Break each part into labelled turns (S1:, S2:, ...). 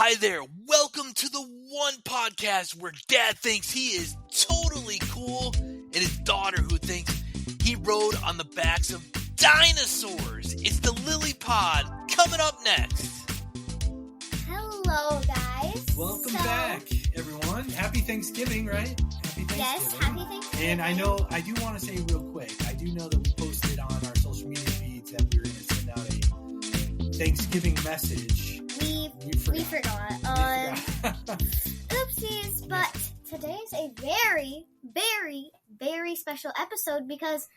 S1: Hi there, welcome to the one podcast where dad thinks he is totally cool and his daughter who thinks he rode on the backs of dinosaurs. It's the Lily Pod coming up next.
S2: Hello guys.
S3: Welcome back everyone. Happy Thanksgiving, right? Happy Thanksgiving.
S2: Yes, happy Thanksgiving.
S3: And I do want to say real quick, I do know that we posted on our social media feeds that we were going to send out a Thanksgiving message. We forgot.
S2: Oopsies, but today's a very, very, very special episode because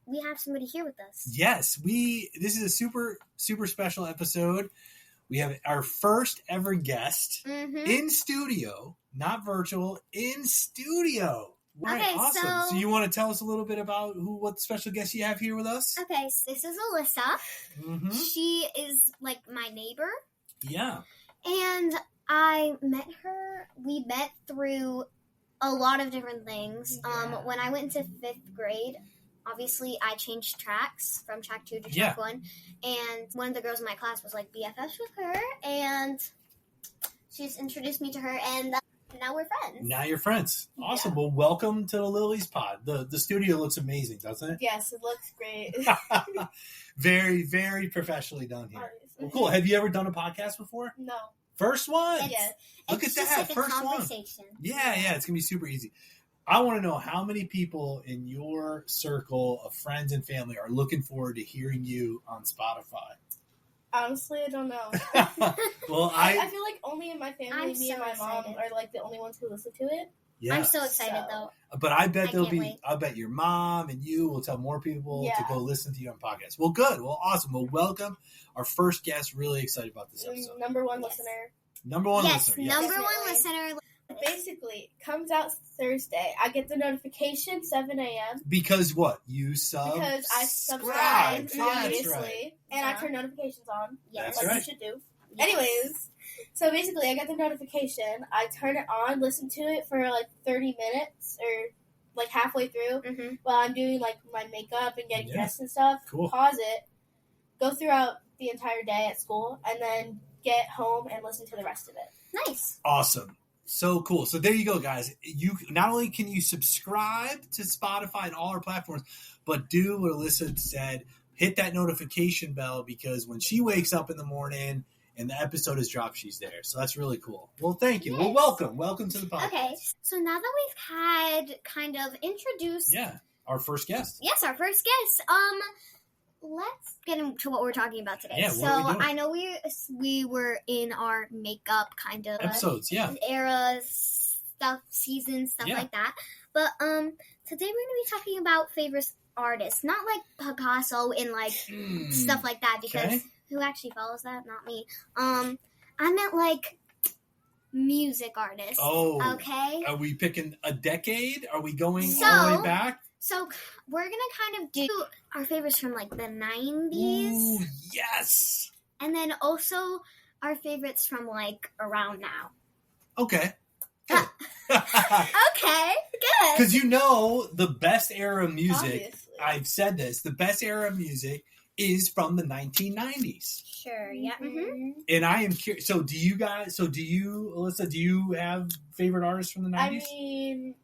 S2: we have somebody here with us.
S3: Yes, this is a super, super special episode. We have our first ever guest in studio, not virtual, in studio. Right,
S2: okay,
S3: awesome. So you want to tell us a little bit about what special guest you have here with us?
S2: Okay, so this is Alisa. She is like my neighbor.
S3: Yeah.
S2: And I met her. We met through a lot of different things.
S3: Yeah.
S2: When I went into 5th grade, obviously I changed tracks from track 2 to track 1. And one of the girls in my class was like BFFs with her. And she just introduced me to her. And now we're friends.
S3: Now you're friends. Awesome.
S2: Yeah.
S3: Well, welcome to the Lily's Pod. The studio looks amazing, doesn't it?
S4: Yes, it looks great.
S3: Very, very professionally done here.
S4: Obviously.
S3: Well, cool. Have you ever done a podcast before?
S4: No.
S3: First one?
S4: Yes.
S3: Look
S2: It's
S3: at
S2: just
S3: that.
S2: like
S3: First
S2: a
S3: one.
S2: conversation.
S3: Yeah. It's going to be super easy. I want to know how many people in your circle of friends and family are looking forward to hearing you on Spotify.
S4: Honestly, I don't know.
S3: Well,
S4: I feel like only in my family,
S2: I'm
S4: me
S2: so
S4: and my mom
S2: excited.
S4: are like the only ones who listen to it.
S3: yeah.
S2: I'm so excited,
S4: So-
S2: though.
S3: But I bet
S2: I can't wait.
S3: I bet your mom and you will tell more people to
S4: Yeah.
S3: go listen to you on podcasts. Well, good. Well, awesome. Well, welcome. Our first guest, really excited about this episode.
S4: Number one
S2: Yes.
S4: listener.
S3: Number one
S2: Yes,
S3: listener.
S2: number one
S4: Definitely.
S2: listener.
S4: Basically, comes out Thursday. I get the notification 7 a.m.
S3: Because what? You
S4: because I
S3: subscribe.
S4: subscribe,
S3: Yeah,
S4: obviously,
S3: that's right.
S4: and I
S2: Yeah.
S4: turn notifications on.
S2: Yes.
S4: like
S3: right.
S4: you should do.
S2: Yes.
S4: Anyways, so basically, I get the notification. I turn it on, listen to it for like 30 minutes or like halfway through
S2: Mm-hmm.
S4: while I'm doing like my makeup and getting
S3: Yeah.
S4: dressed and stuff.
S3: Cool.
S4: Pause it, go throughout the entire day at school, and then get home and listen to the rest of it.
S2: Nice.
S3: Awesome. So cool. So there you go, guys. You not only can you subscribe to Spotify and all our platforms, but do what Alyssa said. Hit that notification bell because when she wakes up in the morning and the episode is dropped, she's there. So that's really cool. Well, thank you. Well,
S2: Yes.
S3: welcome. Welcome to the podcast.
S2: Okay, so now that we've had kind of introduced,
S3: Yeah. Our first guest.
S2: yes, our first guest. Let's get into what we're talking about today.
S3: Yeah, what
S2: so
S3: are we doing?
S2: I know we were in our makeup kind of
S3: Episodes, yeah.
S2: era stuff, season stuff
S3: Yeah.
S2: like that. But today we're gonna be talking about favorite artists, not like Picasso and like stuff like that because
S3: Okay.
S2: who actually follows that? Not me. I meant like music artists.
S3: Oh.
S2: Okay.
S3: Are we picking a decade? Are we going
S2: So-
S3: all the way back?
S2: So we're gonna kind of do our favorites from like the 90s,
S3: Ooh, yes.
S2: and then also our favorites from like around now.
S3: Okay. Good.
S2: Okay, good.
S3: Because you know the best era of music,
S4: Obviously.
S3: I've said this, the best era of music is from the 1990s.
S2: Sure. Yeah. Mm-hmm.
S3: And I am curious. So do you, Alyssa, do you have favorite artists from the 90s?
S4: I mean,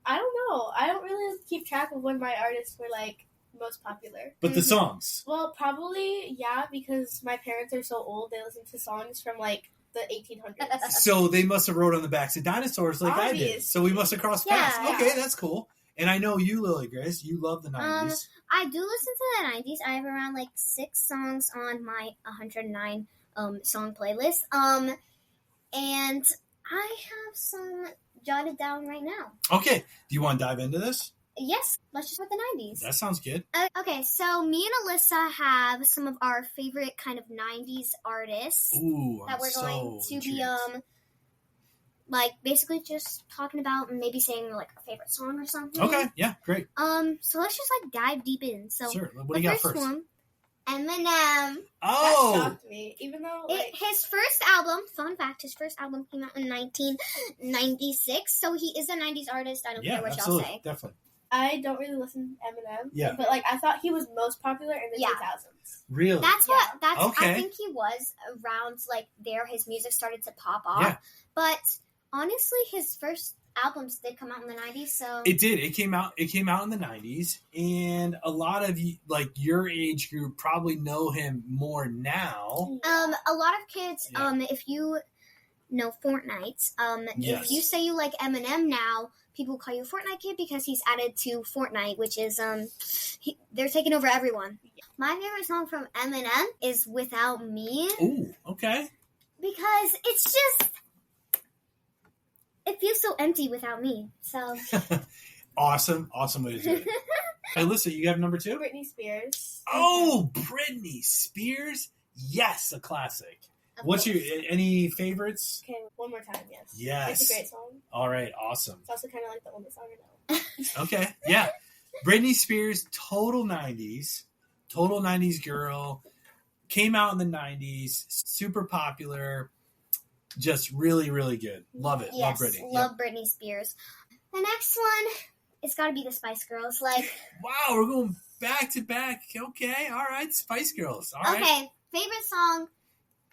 S4: I don't know. I don't really keep track of when my artists were like most popular.
S3: But the songs.
S4: Well, probably yeah, because my parents are so old. They listen to songs from like the 1800s.
S3: So they must have rode on the backs of dinosaurs like I did.
S4: Obviously.
S3: So we must have crossed
S2: Yeah.
S3: paths. Okay, that's cool. And I know you, Lily Grace, you love the 90s.
S2: I do listen to the 90s. I have around like 6 songs on my 109 song playlist. And I have some jotted down right now.
S3: Okay. Do you want to dive into this?
S2: Yes, let's just start with the 90s.
S3: That sounds good.
S2: Okay, so me and Alyssa have some of our favorite kind of 90s artists
S3: Ooh,
S2: that
S3: I'm
S2: we're going
S3: so
S2: to be
S3: intrigued.
S2: like basically just talking about and maybe saying like a favorite song or something.
S3: Okay, yeah, great.
S2: So let's just like dive deep in. So
S3: Sure. What do
S2: the
S3: you got
S2: first
S3: first?
S2: one, Eminem.
S4: That
S3: Oh,
S4: shocked me. Even though like
S2: His first album, fun fact, his first album came out in 1996, so he is a 90s artist. I don't
S3: yeah,
S2: care what y'all
S3: absolutely,
S2: say.
S3: definitely.
S4: I don't really listen to Eminem.
S3: Yeah.
S4: But like I thought he was most popular in the 2000s.
S3: Really?
S2: That's
S3: Okay.
S2: I think he was around like there. His music started to pop off.
S3: Yeah.
S2: But honestly, his first albums did come out in the 90s. So
S3: It did. It came out in the 90s, and a lot of like your age group probably know him more now.
S2: a lot of kids,
S3: Yeah.
S2: if you know Fortnite,
S3: Yes.
S2: if you say you like Eminem now, people call you a Fortnite kid because he's added to Fortnite, which is they're taking over everyone. My favorite song from Eminem is "Without Me"
S3: Ooh, okay.
S2: because it's just it feels so empty without me. So
S3: Awesome way to do it. Alyssa, you have number 2?
S4: Britney Spears.
S3: Oh, Britney Spears. Yes, a classic. What's your any favorites?
S4: Okay, one more time, yes.
S3: Yes.
S4: It's a great song.
S3: All right, awesome.
S4: It's also kind of like the only song I know.
S3: Okay, yeah. Britney Spears, total 90s girl. Came out in the 90s, super popular, just really, really good. Love it.
S2: yes,
S3: Love Britney.
S2: love Britney Spears. The next one, it's got to be the Spice Girls. Like,
S3: Wow, we're going back to back. Okay, all right, Spice Girls. All right.
S2: okay, favorite song,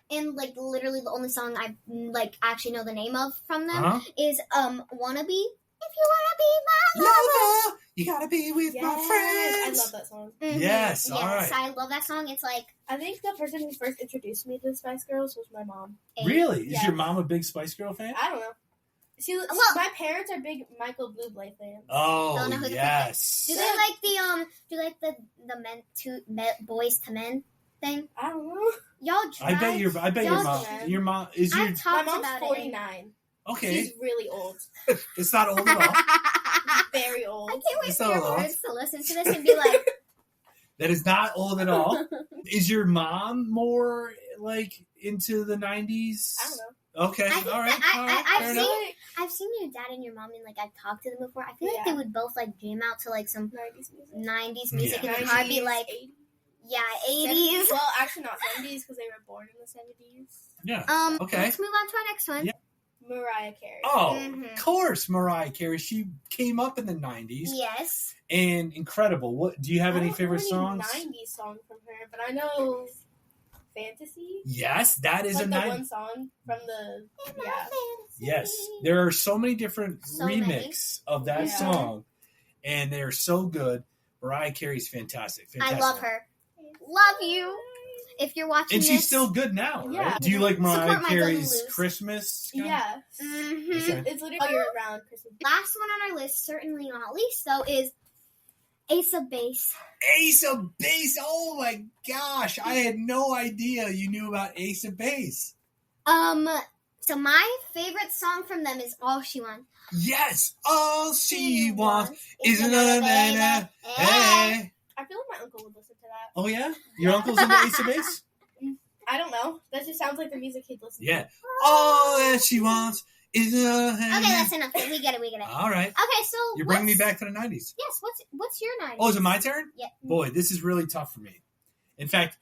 S2: and like literally the only song I like actually know the name of from them is "Wannabe." If you wanna be my lover,
S3: Lover, you gotta be with my
S4: I
S3: friends.
S4: love that song.
S2: Mhm.
S3: Yes, all
S2: yes,
S3: right.
S2: I love that song. It's like
S4: I think the person who first introduced me to the Spice Girls was my mom.
S3: Really? Is
S4: Yes.
S3: your mom a big Spice Girl fan?
S4: I don't know.
S2: Well-
S4: My parents are big Michael Bublé fans.
S3: Oh,
S2: Don't know who the
S3: yes.
S2: Do they like the boys to men thing?
S4: I don't know.
S2: Y'all
S3: I bet your
S2: y'all
S3: mom.
S4: drive.
S3: Your mom is your
S2: I've talked
S4: My mom's
S2: about
S4: 49.
S3: okay.
S4: She's really old.
S3: It's not old at all.
S2: it.
S4: Very old.
S2: I can't wait
S3: It's
S2: for
S3: not
S2: your
S3: old.
S2: parents to listen to this and be like,
S3: That is not old at all. Is your mom more like into the 90s?
S4: I don't know.
S3: Okay,
S2: I think
S3: all right.
S2: that
S3: all right,
S2: I've
S3: fair
S2: seen
S3: enough.
S2: I've seen your dad and your mom and like I've talked to them before. I feel like
S4: Yeah.
S2: they would both like jam out to like some
S4: 90s music.
S2: 90s music
S3: Yeah.
S2: and the car be
S4: 90s,
S2: like
S4: 80s.
S2: yeah
S4: 70s.
S2: 80s.
S4: Well, actually not 70s because they were born in the 70s.
S3: Yeah. Okay.
S2: Let's move on to our next one.
S3: Yeah.
S4: Mariah Carey.
S3: Oh,
S2: Mhm.
S3: of course, Mariah Carey. She came up in the 90s
S2: Yes.
S3: and incredible. What do you have
S4: I
S3: any
S4: don't
S3: favorite
S4: know any
S3: songs?
S4: 90s song from her, but I know Fantasy.
S3: Yes, that is
S4: Like
S3: a
S4: the
S3: 90s.
S4: one song from the
S3: Yes, there are so many different
S2: So many.
S3: remix of that
S4: Yeah.
S3: song, and they're so good. Mariah Carey's fantastic.
S2: I love her. Love you. If you're watching
S3: And
S2: this,
S3: she's still good now, right?
S4: Yeah.
S3: Do you like Mariah
S2: Support my
S3: Carey's
S2: Lulu's.
S3: Christmas? kind of-
S4: Yeah.
S2: Mhm.
S3: Okay.
S4: It's literally all year round Christmas.
S2: Last one on our list, certainly not least though, is Ace of Base.
S3: Ace of Base. Oh my gosh, I had no idea you knew about Ace of Base.
S2: So my favorite song from them is All She Wants.
S3: Yes, all she wants
S2: is
S3: is another man. Hey.
S4: I feel like my uncle would listen to that.
S3: Oh yeah, your uncle's into Ace of Base.
S4: I don't know. That just sounds like the music he'd listen
S3: Yeah.
S4: to.
S3: All that she wants is another
S2: Okay,
S3: man.
S2: that's enough. We get it.
S3: All right,
S2: Okay, so
S3: you're bringing me
S2: what's-
S3: back to the 90s.
S2: Yes. What's your 90s?
S3: Oh, is it my turn?
S2: Yeah.
S3: Boy, this is really tough for me. In fact,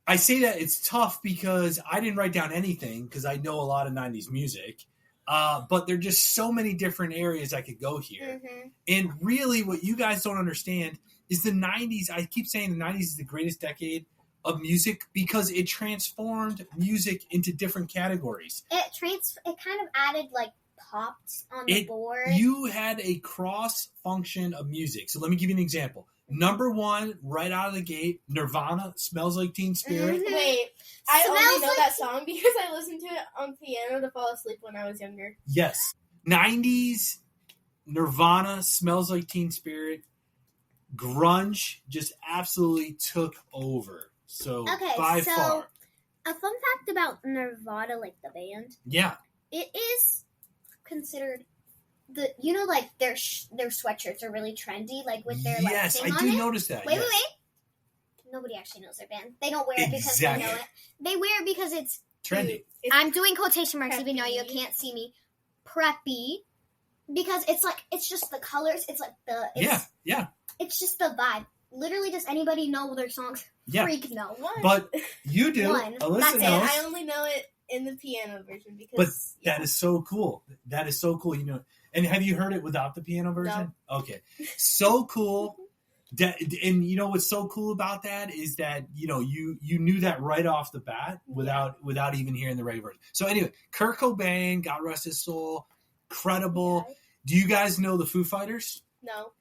S3: I say that it's tough because I didn't write down anything because I know a lot of 90s music. But there are just so many different areas I could go here.
S2: Mm-hmm.
S3: And really, what you guys don't understand is the 90s. I keep saying the 90s is the greatest decade of music because it transformed music into different categories.
S2: It kind of added like pops on the board.
S3: You had a cross function of music. So let me give you an example. Number one, right out of the gate, Nirvana, Smells Like Teen Spirit.
S2: Mhm.
S4: Wait, I
S2: Smells
S4: only know
S2: like-
S4: that song because I listened to it on piano to fall asleep when I was younger.
S3: Yes. 90s, Nirvana, Smells Like Teen Spirit. Grunge just absolutely took over. So,
S2: Okay,
S3: by
S2: so-
S3: far.
S2: A fun fact about Nirvana, like the band,
S3: Yeah.
S2: it is considered like their sweatshirts are really trendy, like with their like
S3: Yes,
S2: thing
S3: I
S2: on
S3: do
S2: it.
S3: notice that.
S2: Wait,
S3: yes.
S2: Nobody actually knows their band. They don't wear it because
S3: Exactly.
S2: they know it. They wear it because it's.
S3: Trendy.
S4: It's
S2: I'm doing quotation marks, even though you
S4: preppy.
S2: can't see me. Preppy, because it's just the colors. It's like
S3: Yeah.
S2: It's just the vibe. Literally, does anybody know their songs?
S3: Yeah.
S2: Freak no.
S4: What?
S3: But you do.
S2: One.
S3: Alyssa
S2: That's it.
S3: knows.
S4: I only know it in the piano version because
S3: But that is so cool. That is so cool. You know, And have you heard it without the piano version? No. Okay. So cool. And you know what's so cool about that is that, you know, you knew that right off the bat without even hearing the regular version. So anyway, Kurt Cobain, God rest his soul, credible. Yeah. Do you guys know the Foo Fighters?
S4: No.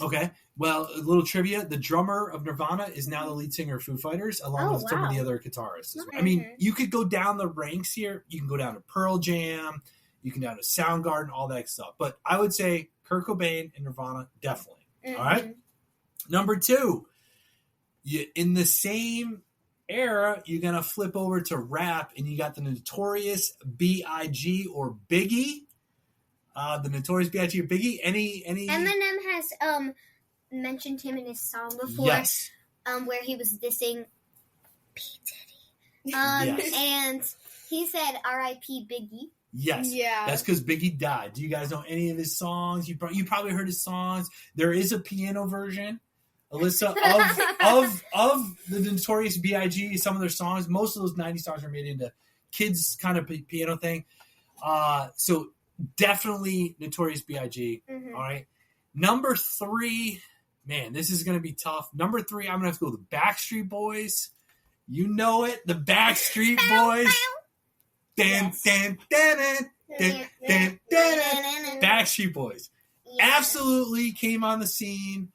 S3: Okay. Well, a little trivia. The drummer of Nirvana is now the lead singer of Foo Fighters, along with some of the other guitarists. I mean, you could go down the ranks here. You can go down to Pearl Jam. You can down to Soundgarden, all that stuff. But I would say Kurt Cobain and Nirvana, definitely. Mm-hmm. All right? Number 2, in the same era, you're going to flip over to rap, and you got the Notorious B.I.G. or Biggie. The Notorious B.I.G. or Biggie. Any?
S2: Eminem has mentioned him in his song before.
S3: Yes.
S2: Where he was dissing P. Diddy. Yes. And he said R.I.P. Biggie.
S3: Yes. Yeah. That's because Biggie died. Do you guys know any of his songs? You probably heard his songs. There is a piano version, Alisa, of the Notorious B.I.G., some of their songs. Most of those 90s songs are made into kids kind of piano thing. So definitely Notorious B.I.G. Mm-hmm. All right. Number 3, man, this is going to be tough. Number 3, I'm going to have to go with the Backstreet Boys. You know it. The Backstreet Boys. Backstreet Boys. Absolutely came on the scene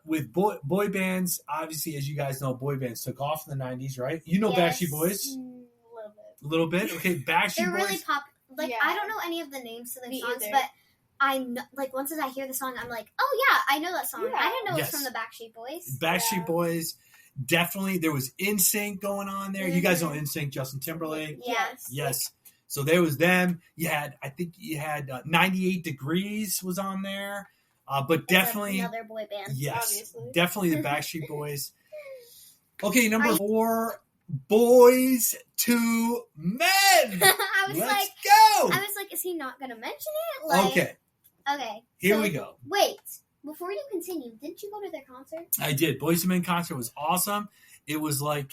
S3: with boy bands. Obviously, as you guys know, boy bands took off in the 90s, right? You know Backstreet Boys? A little bit. Okay, Backstreet
S2: They're
S3: Boys.
S2: really popular. Like, I don't know any of the names to their songs, but I know, like, once I hear the song, I'm like, oh, yeah, I know that song. Yeah. I didn't know it was from the Backstreet Boys.
S3: Backstreet Boys. Definitely. There was NSYNC going on there. Mm-hmm. You guys know NSYNC, Justin Timberlake. Yes. So there was them. I think you had 98 Degrees was on there. But definitely.
S2: Another boy band.
S3: Yes.
S4: Obviously.
S3: Definitely the Backstreet Boys. Okay, number 4. Boys to Men. Let's go.
S2: I was like, is he not going to mention it? Like, okay.
S3: Here we go.
S2: Wait, before you continue, didn't you go to their concert?
S3: I did. Boys to Men concert was awesome. It was like,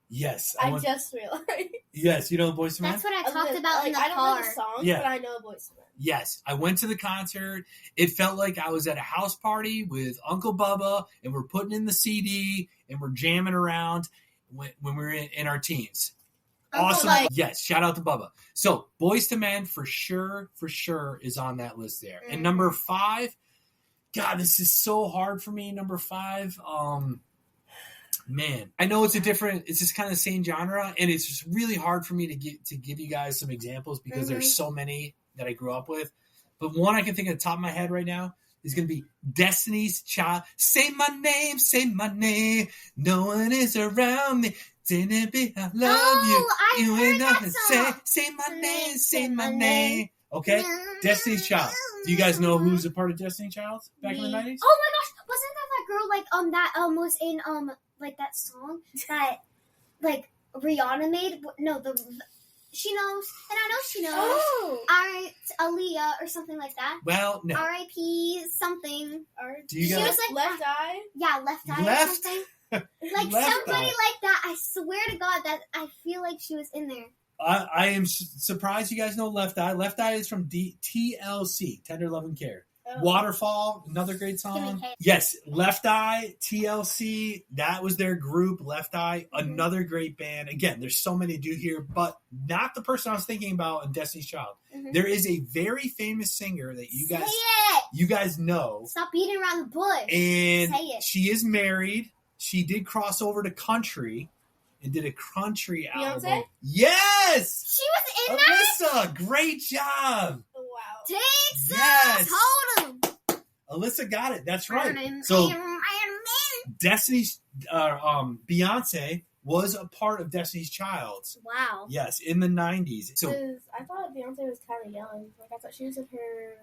S3: yes.
S4: I just realized.
S3: Yes, you know Boys to Men?
S2: That's what I talked about in the car.
S4: I don't know the songs, but I know Boys to Men.
S3: Yes, I went to the concert. It felt like I was at a house party with Uncle Bubba, and we're putting in the CD, and we're jamming around when we were in our teens. Awesome. Yes, shout out to Bubba. So, Boys to Men for sure is on that list there. Mm-hmm. And number 5, God, this is so hard for me. Number 5, man, I know it's just kind of the same genre, and it's just really hard for me to give you guys some examples because there's so many that I grew up with. But one I can think of at the top of my head right now is going to be Destiny's Child. Say my name, no one is around me. Didn't be I love you. You ain't nothing. Say my name. Okay, Destiny's Child. Do you guys know who's a part of Destiny's Child back in the 90s?
S2: Oh my gosh, wasn't that girl that was in like that song that like Rihanna made? No, she knows, and I know she knows. Oh, Aaliyah or something like that.
S3: Well, no.
S2: R.I.P. something.
S3: Do you
S2: she
S3: guys
S2: was like
S4: Left Eye?
S2: Yeah, Left Eye or something. Like somebody like that. I swear to God that I feel like she was in there.
S3: I am surprised you guys know Left Eye. Left Eye is from TLC, Tender Love and Care. Oh. Waterfall, another great song. Yes, Left Eye, TLC, that was their group, Left Eye, another great band. Again, there's so many to do here, but not the person I was thinking about in Destiny's Child. Mm-hmm. There is a very famous singer that you guys know.
S2: Stop beating around the bush.
S3: And she is married. She did cross over to country and did a country album. Yes!
S2: She was in that?
S3: Alyssa, great job.
S2: Wow. Yes. Hold him.
S3: Alyssa got it. That's right. So Destiny's Beyonce was a part of Destiny's Child.
S2: Wow.
S3: Yes, in the 90s. So
S4: I thought Beyonce was kind of young. Like I thought she was in her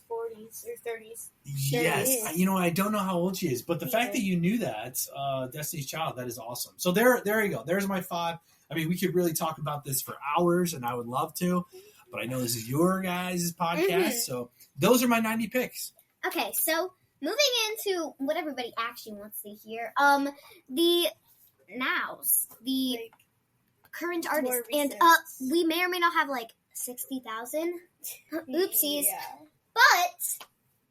S4: 40s or 30s.
S3: Yes. You know, I don't know how old she is, but the fact that you knew that, Destiny's Child, that is awesome. So there you go. There's my 5. I mean, we could really talk about this for hours, and I would love to, but I know this is your guys' podcast, so those are my 90 picks.
S2: Okay, so moving into what everybody actually wants to hear, the nows, the current artists, and we may or may not have like 60,000. Oopsies.
S4: Yeah.
S2: But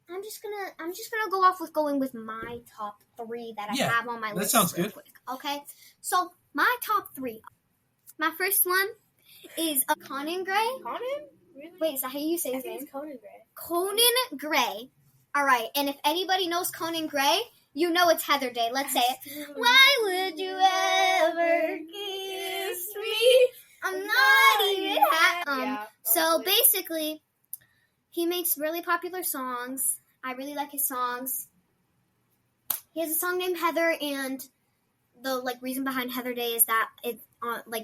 S2: I'm just gonna go off with going with my top 3 that I have on my list.
S3: That sounds
S2: real
S3: good.
S2: Quick. Okay, so my top 3. My first one is Conan Gray.
S4: Conan? Really?
S2: Wait, is that how you say his
S4: I think
S2: name?
S4: it's Conan Gray.
S2: Conan Gray. All right, and if anybody knows Conan Gray, you know it's Heather Day. Let's say it. Why would you ever kiss me? I'm not even happy. So basically, he makes really popular songs. I really like his songs. He has a song named Heather, and the reason behind Heather Day is that it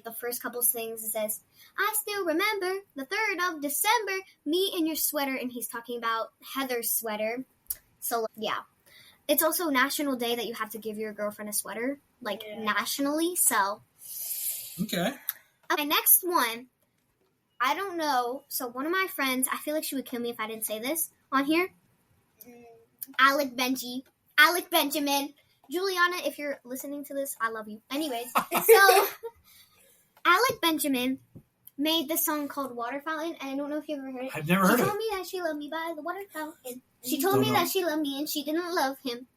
S2: the first couple things it says, "I still remember the 3rd of December, me in your sweater," and he's talking about Heather's sweater. So yeah, it's also National Day that you have to give your girlfriend a sweater, nationally. So
S3: Okay.
S2: my next one, I don't know. So one of my friends, I feel like she would kill me if I didn't say this on here. Alec Benjamin. Juliana, if you're listening to this, I love you. Anyways, so Alec Benjamin made this song called Water Fountain, and I don't know if you've ever heard it.
S3: I've never heard
S2: She
S3: it.
S2: told me that she loved me by the water fountain. She told me that she loved me, and she didn't love him.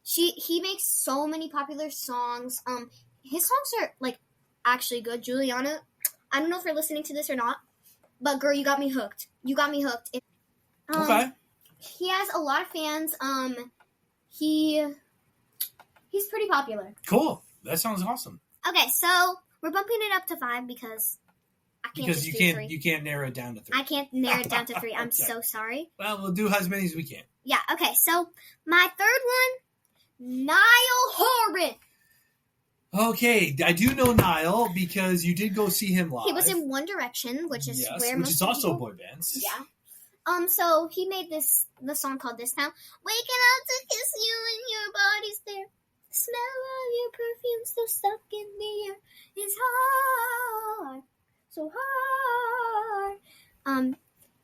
S2: He makes so many popular songs. His songs are actually good. Juliana, I don't know if you're listening to this or not, but girl, you got me hooked.
S3: Okay.
S2: He has a lot of fans. He's pretty popular.
S3: Cool. That sounds awesome.
S2: Okay, so we're bumping it up to 5 because I can't
S3: Because
S2: just
S3: you
S2: do 3.
S3: you can't narrow it down to 3.
S2: I can't narrow it down to 3. I'm
S3: Okay.
S2: so sorry.
S3: Well, we'll do as many as we can.
S2: Yeah, okay, so my third one, Niall Horan.
S3: Okay, I do know Niall because you did go see him live.
S2: He was in One Direction, which is where most
S3: which is
S2: of
S3: also
S2: people...
S3: boy bands.
S2: Yeah. So he made the song called This Town. Waking up to kiss you and your body's there. The smell of your perfume still stuck in the air. It's hard, so hard.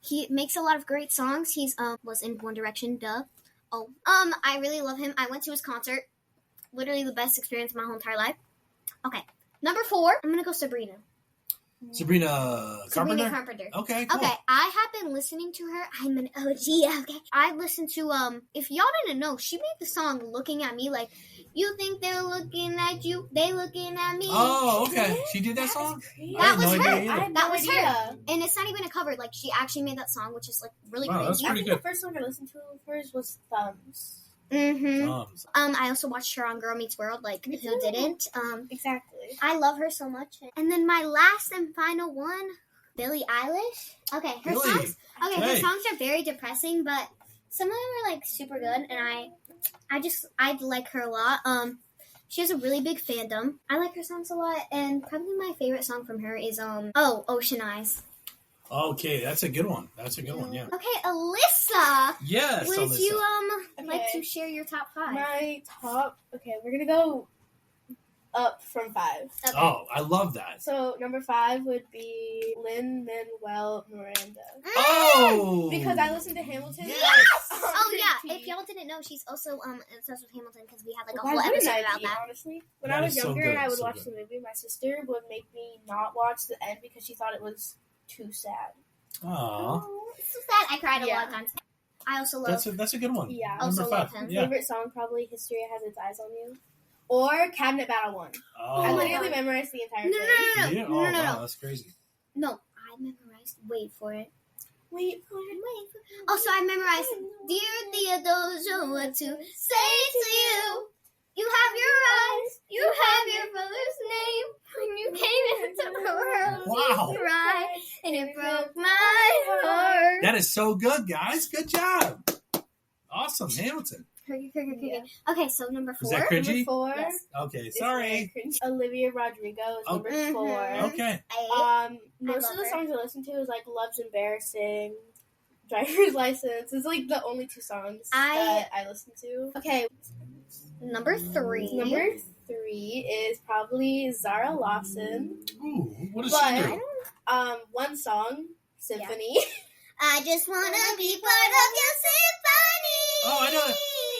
S2: He makes a lot of great songs. He's was in One Direction, duh. Oh, I really love him. I went to his concert. Literally the best experience of my whole entire life. Okay, number 4. I'm gonna go Sabrina.
S3: Sabrina Carpenter? Okay, cool.
S2: Okay, I have been listening to her. I'm an OG, okay? I listened to, if y'all didn't know, she made the song Looking at Me, you think they're looking at you, they looking at me.
S3: Oh, okay. She did that song?
S2: That was
S3: I had no
S2: her.
S3: idea either.
S2: That was her. And it's not even a cover. She actually made that song, which is, really
S3: Wow, that's
S2: crazy.
S4: I
S3: pretty
S4: think
S3: good.
S4: the first song I listened to of hers was Thumbs.
S2: Mm-hmm. I also watched her on Girl Meets World,
S4: Me
S2: who
S4: too.
S2: didn't?
S4: Exactly.
S2: I love her so much. And then my last and final one, Billie Eilish. Okay, her songs. Okay, her songs are very depressing, but some of them are super good, and I like her a lot. She has a really big fandom. I like her songs a lot, and probably my favorite song from her is Ocean Eyes.
S3: Okay, that's a good one. Yeah.
S2: Okay, Alyssa.
S3: Yes,
S2: Would
S3: Alyssa.
S2: you
S4: Okay.
S2: like to share your top 5?
S4: My top. Okay, we're gonna go up from 5.
S2: Okay.
S3: Oh, I love that.
S4: So number 5 would be Lin-Manuel Miranda.
S3: Oh!
S4: Because I listened to Hamilton.
S3: Yes!
S2: Oh yeah, if y'all didn't know, she's also obsessed with Hamilton because we had a
S4: Why
S2: whole
S4: wouldn't
S2: episode
S4: I
S2: about
S4: be,
S2: that.
S4: honestly? When
S3: That
S4: I was
S3: is so
S4: younger
S3: good,
S4: and I would
S3: so
S4: watch
S3: good.
S4: the movie, my sister would make me not watch the end because she thought it was too sad.
S3: Aw.
S2: Oh, it's so sad. I cried a lot of times. I also love.
S3: That's a good one.
S4: Yeah.
S2: Also
S3: Number 5.
S2: love him.
S3: Yeah.
S4: Favorite song probably History Has Its Eyes on You. Or Cabinet Battle 1.
S3: Oh.
S4: I literally memorized the entire
S2: No,
S4: thing.
S3: Yeah?
S2: no,
S3: Oh,
S2: no.
S3: wow, that's crazy.
S2: No, I memorized. Wait for it.
S4: Wait for it.
S2: Also, I memorized. Dear Theodosia, what to say to you? You have your eyes. You have your brother's name. When you came into the world,
S3: Wow.
S2: you cried, and it broke my heart.
S3: That is so good, guys. Good job. Awesome, Hamilton.
S4: Yeah.
S2: Okay, so number 4.
S3: Is that cringy?
S4: Number 4.
S2: Yes.
S3: Okay,
S4: is
S3: sorry.
S4: Olivia Rodrigo is
S3: Oh.
S4: number
S2: Mhm.
S4: 4.
S3: Okay.
S4: Most
S2: love
S4: of the
S2: her.
S4: songs I listen to is Love's Embarrassing, Driver's License. It's the only 2 songs that I listen to. Okay,
S2: Number 3.
S4: number 3 is probably Zara Lawson.
S3: Ooh, what does she do?
S4: One song, Symphony.
S2: I just wanna be part of your symphony.
S3: Oh, I know.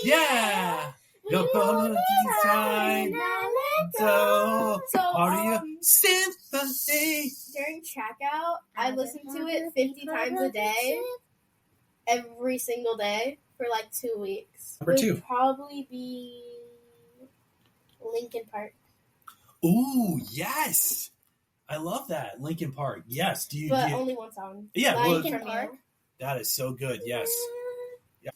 S3: Yeah. Your body's fine. So, part of your sympathy.
S4: During track out, I listen to it 50 times a day, every single day, for like 2 weeks.
S3: Number 2
S4: would probably be Linkin Park.
S3: Ooh, yes. I love that. Linkin Park. Yes.
S4: But only one song.
S3: Yeah, well,
S4: Linkin Park.
S3: That is so good. Yes. Yeah.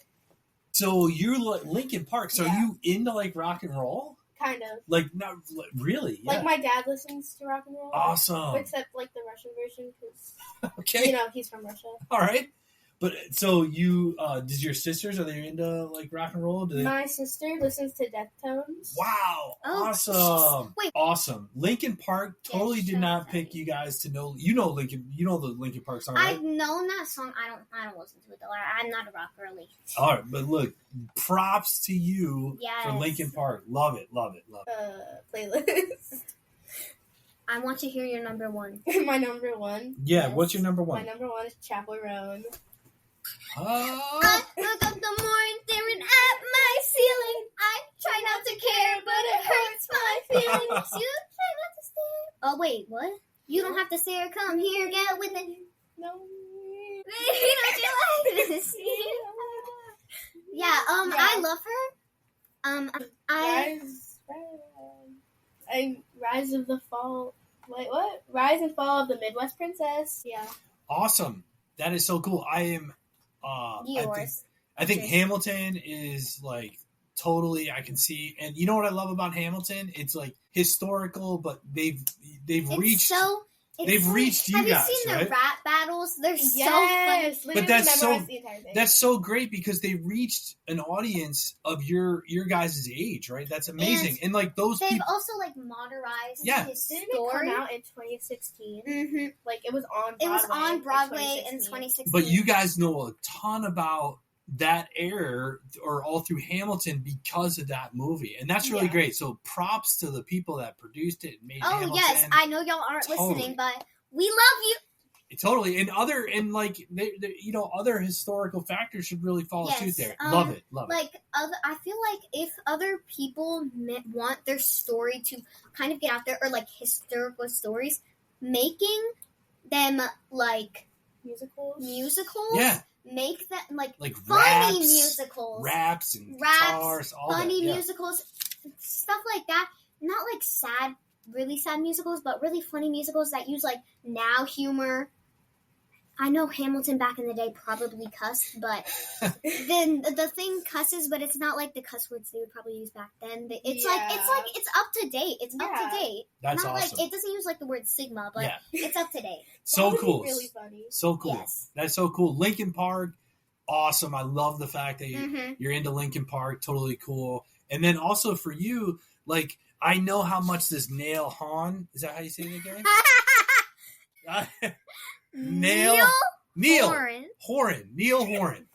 S3: So you're like Linkin Park. So
S4: Yeah.
S3: are you into like rock and roll?
S4: Kind of.
S3: Like not really. Yeah.
S4: Like my dad listens to rock and roll.
S3: Awesome.
S4: Except like the Russian version because
S3: Okay.
S4: he's from Russia.
S3: All right. But so you does your sisters, are they into like rock and roll? Do they...
S4: My sister listens to Deftones.
S3: Wow.
S2: Oh,
S3: Awesome.
S2: wait.
S3: Awesome. Linkin Park totally
S2: Yes,
S3: did
S2: so
S3: not
S2: funny.
S3: pick you guys to know the Linkin Park song, right?
S2: I've known that song. I don't listen to it though. I'm not a rock girly.
S3: All right, but look, props to you
S2: Yes.
S3: for Linkin Park. Love it.
S4: Playlist.
S2: I want to hear your number 1.
S4: My number 1.
S3: Yeah,
S2: Yes.
S3: what's your number
S4: My
S3: 1?
S4: number 1 is Chapel Roan.
S3: Oh.
S2: I woke up the morning staring at my ceiling. I try not to care, but it hurts my feelings. You try not to stare. Oh wait, what? You don't have to stare. Come here, get with it.
S4: No.
S2: Baby, don't you like this? Yeah. I love her.
S4: Rise of the Fall. Wait, what? Rise and Fall of the Midwest Princess. Yeah.
S3: Awesome. That is so cool. I am
S2: Yours.
S3: I think
S2: Cheers.
S3: Hamilton is like totally I can see, and you know what I love about Hamilton? It's like historical, but they've reached they've reached you
S2: have
S3: guys,
S2: Have you seen
S3: right?
S2: the rap battles? They're so
S4: Yes.
S2: funny.
S3: But that's so-
S4: memorized the entire thing.
S3: That's so great because they reached an audience of your guys' age, right? That's amazing. And like those
S2: They've
S3: people
S2: also like modernized
S3: Yeah.
S2: his
S4: Didn't it
S2: story.
S4: come out in 2016?
S2: Mm-hmm.
S4: Like it was on.
S2: It was
S4: Broadway
S2: on Broadway in
S4: 2016.
S2: 2016.
S3: but you guys know a ton about that era or all through Hamilton because of that movie. And that's really
S4: Yeah.
S3: great. So props to the people that produced it and made
S2: Oh
S3: Hamilton.
S2: yes, I know y'all aren't
S3: Totally.
S2: listening, but we love you.
S3: Totally. And like they other historical factors should really follow
S2: Yes,
S3: suit there.
S2: um,
S3: Love it.
S2: Like I feel like if other people want their story to kind of get out there, or like historical stories, making them like
S4: musicals.
S3: Yeah.
S2: make them like
S3: raps
S2: funny musicals,
S3: and guitars, all
S2: funny
S3: that. Yeah.
S2: musicals, stuff like that. Not like sad, really sad musicals, but really funny musicals that use like now humor. I know Hamilton back in the day probably cussed, but then the thing cusses, but it's not like the cuss words they would probably use back then. It's up to date. It's up to date.
S3: That's
S2: not
S3: awesome.
S2: like it doesn't use like the word sigma, but
S3: Yeah.
S2: it's up to date.
S3: So
S4: That would be
S3: cool.
S4: Really funny.
S3: So cool.
S2: Yes.
S3: That's so cool. Linkin Park, awesome. I love the fact that
S2: Mm-hmm.
S3: you're into Linkin Park. Totally cool. And then also for you, like I know how much this Nail Hon, is that how you say it again? Neil Horan.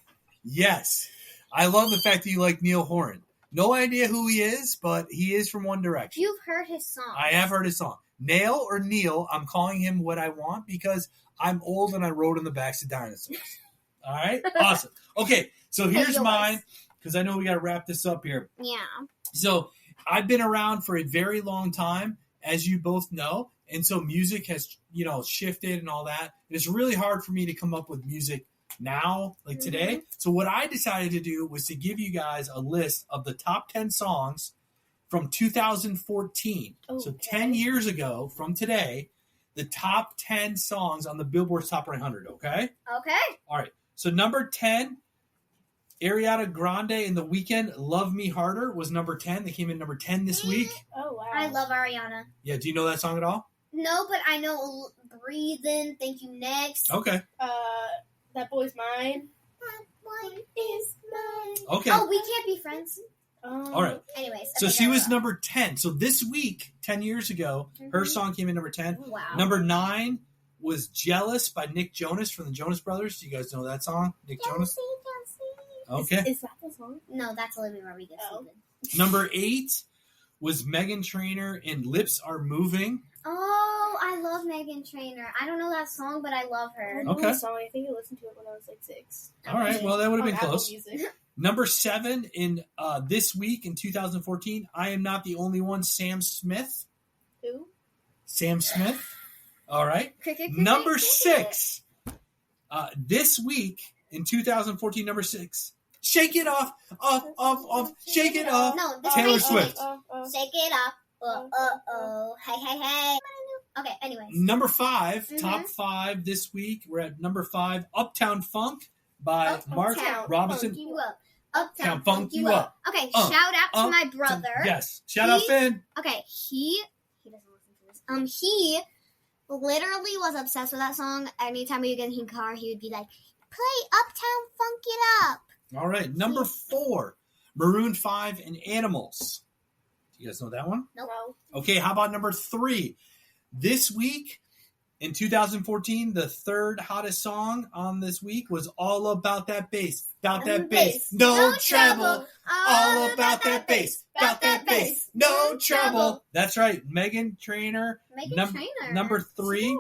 S3: Yes. I love the fact that you like Neil Horan. No idea who he is, but he is from One Direction.
S2: You've heard his song.
S3: I have heard his song. Nail or Neil, I'm calling him what I want because I'm old and I rode in the backs of dinosaurs. All right? Awesome. Okay, so here's
S2: yours.
S3: mine because I know we got to wrap this up here.
S2: Yeah.
S3: So I've been around for a very long time, as you both know, and so music has, shifted and all that. It's really hard for me to come up with music now, like today. So what I decided to do was to give you guys a list of the top 10 songs from 2014. So 10 years ago from today, the top 10 songs on the Billboard Top 100, okay?
S2: Okay.
S3: All right. So number 10, Ariana Grande and The Weeknd, Love Me Harder was number 10. They came in number 10 this week.
S4: Oh wow.
S2: I love Ariana.
S3: Yeah, do you know that song at all?
S2: No, but I know Breathe In, Thank You Next.
S3: Okay.
S4: That Boy's Mine.
S2: That boy is mine.
S3: Okay.
S2: Oh, We Can't Be Friends.
S3: All right.
S2: Anyways.
S3: So
S2: okay,
S3: she
S2: go,
S3: was
S2: go.
S3: number 10. So this week, 10 years ago, her
S2: Mhm.
S3: song came in number 10.
S2: Wow.
S3: Number 9 was Jealous by Nick Jonas from the Jonas Brothers. Do you guys know that song? Nick Jonas? Okay.
S4: Is that the song?
S2: No, that's Olivia Rodrigo.
S4: Oh.
S3: Number 8 was Meghan Trainor and Lips Are Moving.
S2: Oh, I love Meghan Trainor. I don't know that song, but I love
S4: I
S2: her.
S4: know
S3: Okay.
S4: the song. I think I listened to it when I was like 6.
S3: All right. Well, that would have
S4: On
S3: been
S4: Apple
S3: close.
S4: Music.
S3: Number 7 in this week in 2014, I Am Not the Only One, Sam Smith.
S4: Who?
S3: Sam Smith. All right.
S2: Cricket.
S3: Number 6, this week in 2014, number 6, Shake It Off, Shake It Off.
S2: No, this
S3: Taylor
S2: is
S3: Swift.
S2: Shake it off. Hey. Okay, anyways.
S3: Number 5, top 5 this week. We're at number 5, Uptown Funk by Mark Robinson.
S2: Funk you up. Uptown
S3: Funk You Up.
S2: Okay, shout out to my brother.
S3: Yes, shout out Finn.
S2: Okay, he doesn't listen to this. He literally was obsessed with that song. Anytime we would get in his car, he would be like, "Play Uptown Funk It Up."
S3: All right, number 4, Maroon 5 and Animals. Do you guys know that one?
S2: No.
S3: Okay, how about number 3? This week in 2014, the third hottest song on this week was All About That Bass. About that bass. No trouble. All about that bass. About that bass. No trouble. That's right. Meghan Trainor. Number 3.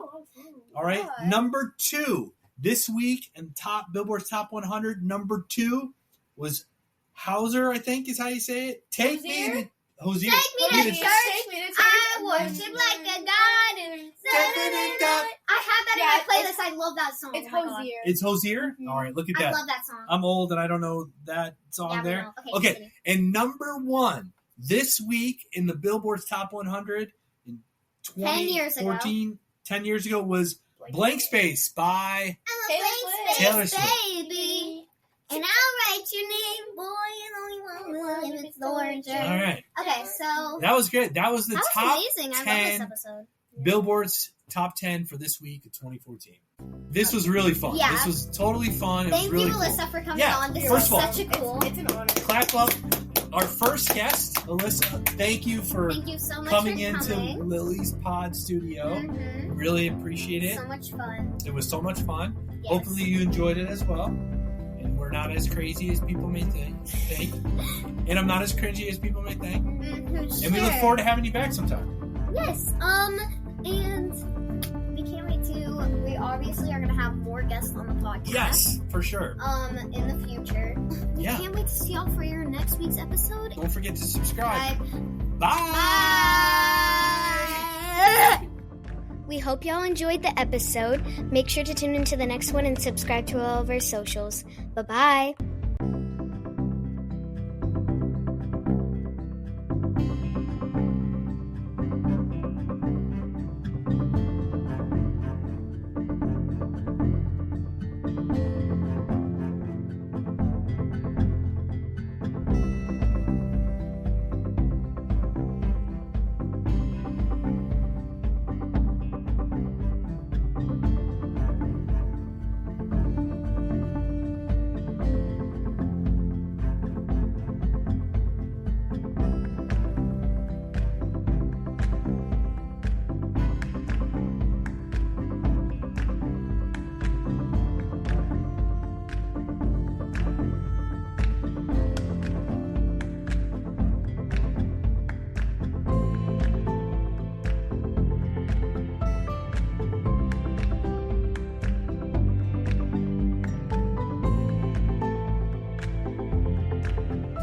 S3: All right.
S4: God.
S3: Number 2. This week in Billboard's Top 100, number 2 was Hauser, I think is how you say it. Take me to
S2: Hosier. Take me to church. I worship like a god. I have that in my playlist. I love that song.
S4: It's Hosier.
S3: It's Hosier?
S4: Mm-hmm.
S3: All right, look at
S2: I
S3: that.
S2: love that song.
S3: I'm old and I don't know that song there.
S2: No.
S3: Okay, and number 1 this week in the Billboard's Top 100 in 2014, 10 years ago was Blank Space by
S2: I'm a blank
S3: Taylor
S2: space,
S3: Swift.
S2: baby. And I'll write your name, boy, and only one if it's the orange.
S3: All right.
S2: Okay, so
S3: That was good. That was the
S2: that
S3: top
S2: was amazing. I
S3: 10
S2: love this episode.
S3: Billboard's Top 10 for this week of 2014. This was really fun.
S2: Yeah.
S3: This was totally fun. It
S2: Thank
S3: was really
S2: you,
S3: cool.
S2: Alyssa, for coming
S3: Yeah,
S2: on. This
S3: first
S2: was
S3: of all,
S2: such a cool.
S4: It's an honor.
S3: Clap up. Our first guest, Alyssa, thank you for
S2: Thank you so much
S3: coming
S2: for
S3: into
S2: coming.
S3: Lily's Pod Studio.
S2: Mhm.
S3: Really appreciate it.
S2: So much fun.
S3: It was so much fun.
S2: Yes.
S3: Hopefully you enjoyed it as well. And we're not as crazy as people may think. And I'm not as cringy as people may think.
S2: Mhm,
S3: And we look
S2: sure.
S3: forward to having you back sometime.
S2: Yes. And we can't wait to. We obviously are going to have more guests on the podcast.
S3: Yes, for sure.
S2: In the future. We
S3: Yeah.
S2: can't wait to see y'all for your next week's episode.
S3: Don't forget to subscribe.
S2: Bye.
S3: Bye.
S2: We hope y'all enjoyed the episode. Make sure to tune into the next one and subscribe to all of our socials. Bye-bye.